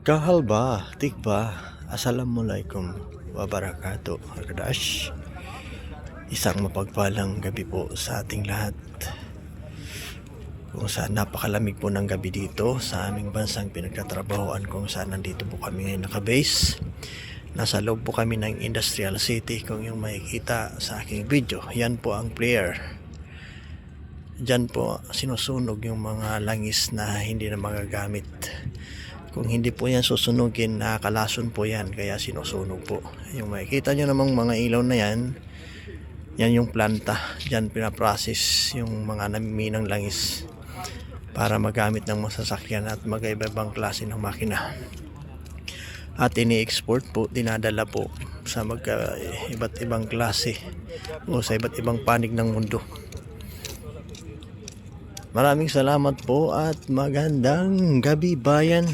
Kahalba, tikba, assalamualaikum wabarakatuh. Arkadash, isang mapagpalang gabi po sa ating lahat. Kung saan napakalamig po ng gabi dito sa aming bansang pinagtatrabahoan, kung saan nandito po kami ngayon nakabase. Nasa loob po kami ng Industrial City. Kung yung makikita sa aking video, yan po ang player. Diyan po sinusunog yung mga langis na hindi na magagamit. Kung hindi po yan susunugin, nakakalason po yan, kaya sinusunog po. Yung makikita nyo namang mga ilaw na yan, yan yung planta. Diyan pinaprocess yung mga namiminang langis para magamit ng masasakyan at mag-ibang klase ng makina. At ini-export po, dinadala po sa iba't ibang klase o sa iba't ibang panig ng mundo. Maraming salamat po at magandang gabi bayan.